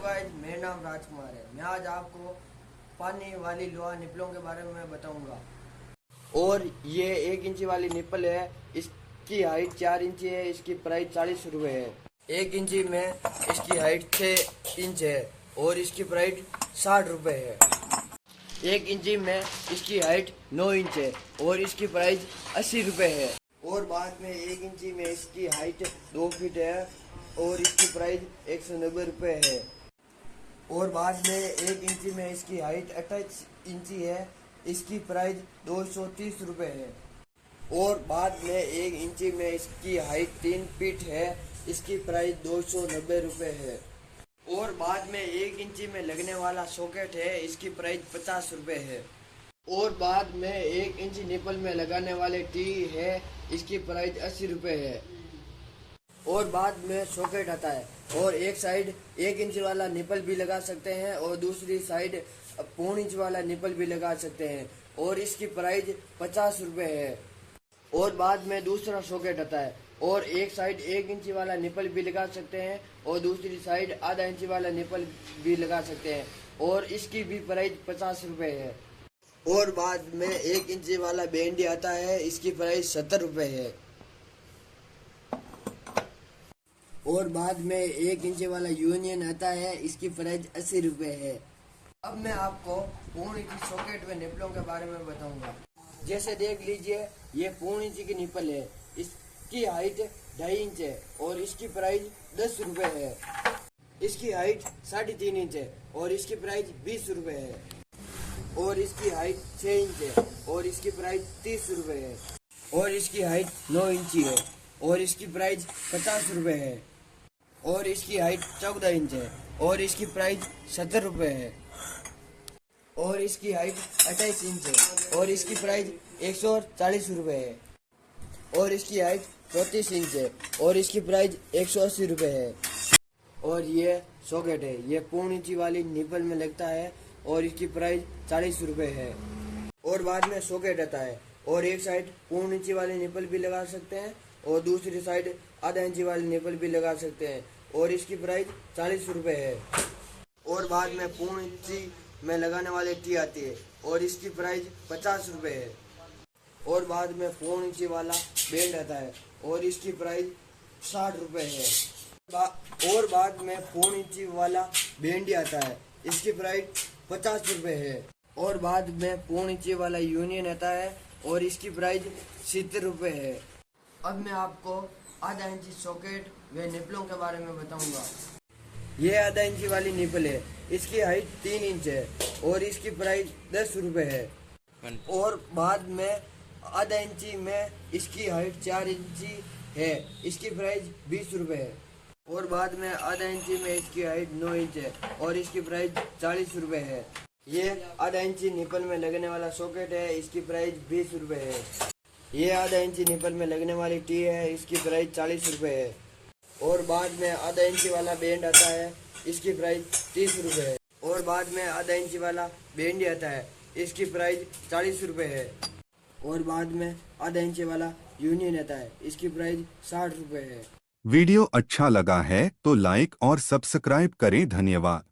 Guys, मेरा नाम राजकुमार है। मैं आज आपको पानी वाली लोहा निपलों के बारे में बताऊंगा। और ये 1 इंची वाली निपल है। इसकी हाइट 4 इंची है। इसकी प्राइस 40 रुपये है। 1 इंची में इसकी हाइट 6 इंच है और इसकी प्राइस 60 रुपये है। 1 इंची में इसकी हाइट 9 इंच है और इसकी प्राइस 80 रुपये है। और बाद में 1 इंची में इसकी हाइट 2 फीट है और इसकी प्राइस 190 रुपये है। और बाद में 1 इंची में इसकी हाइट 28 इंची है। इसकी प्राइस 230 रुपये है। और बाद में 1 इंची में इसकी हाइट 3 फीट है। इसकी प्राइस 290 रुपये है। और बाद में 1 इंची में लगने वाला सॉकेट है। इसकी प्राइस 50 रुपये है। और बाद में 1 इंची निपल में लगाने वाले टी है। इसकी प्राइस 80 रुपये है। और बाद में सॉकेट आता है और एक साइड 1 इंच वाला निपल भी लगा सकते हैं और दूसरी साइड 1.5 इंच वाला निपल भी लगा सकते हैं और इसकी प्राइस 50 रुपये है। और बाद में दूसरा सॉकेट आता है और एक साइड 1 इंच वाला निपल भी लगा सकते हैं और दूसरी साइड ½ इंच वाला निपल भी लगा सकते हैं और इसकी भी प्राइस 50 रुपये है। और बाद में 1 इंच वाला बैंडी आता है। इसकी प्राइस 70 रुपये है। और बाद में 1 इंच वाला यूनियन आता है। इसकी प्राइस 80 रुपये है। अब मैं आपको 1.5 इंच सॉकेट व निपलों के बारे में बताऊंगा। जैसे देख लीजिए, ये 1.5 इंच की निपल है। इसकी हाइट 2.5 इंच है और इसकी प्राइस 10 रुपये है। इसकी हाइट 3.5 इंच है और इसकी प्राइस 20 रुपये है। और इसकी हाइट 6 इंच है और इसकी प्राइस 30 रुपये है। और इसकी हाइट 9 इंची है और इसकी प्राइस 50 रुपये है। और इसकी हाइट 14 इंच है और इसकी प्राइस 70 रुपये है। और इसकी हाइट 28 इंच है और इसकी प्राइस 140 रुपये है। और इसकी हाइट 34 इंच है और इसकी प्राइस 180 रुपये है। और ये सॉकेट है। ये 1.5 इंची वाली निपल में लगता है और इसकी प्राइस 40 रुपये है। और बाद में सॉकेट आता है और एक साइड 1.5 इंची वाली निपल भी लगा सकते हैं और दूसरी साइड ½ इंची वाली निपल भी लगा सकते हैं और इसकी प्राइस 40 रुपये है। और बाद में 1.5 इंची में लगाने वाले टी आती है और इसकी प्राइस 50 रुपये है। और बाद में 1.5 इंची वाला बैंड आता है और इसकी प्राइस 60 रुपये है। और बाद में 1.5 इंची वाला बैंडी आता है। इसकी प्राइस 50 रुपये है। और बाद में 1.5 इंची वाला यूनियन आता है और इसकी प्राइस 70 रुपये है। अब मैं आपको ½ इंची सॉकेट व निपलों के बारे में बताऊंगा। ये ½ इंची वाली निपल है। इसकी हाइट 3 इंच है और इसकी प्राइस 10 रुपये है। और बाद में ½ इंची में इसकी हाइट 4 इंची है। इसकी प्राइस 20 रुपये है। और बाद में ½ इंची में इसकी हाइट 9 इंच है और इसकी प्राइस 40 रुपये है। ये ½ इंची निपल में लगने वाला सॉकेट है। इसकी प्राइस 20 रुपये है। ये ½ इंची निपल में लगने वाली टी है। इसकी प्राइस 40 रुपये है। और बाद में ½ इंची वाला बैंड आता है। इसकी प्राइस 30 रुपये है। और बाद में ½ इंची वाला बैंडी आता है। इसकी प्राइस 40 रुपये है। और बाद में ½ इंची वाला यूनियन आता है। इसकी प्राइस 60 रुपये है। वीडियो अच्छा लगा है तो लाइक और सब्सक्राइब करें। धन्यवाद।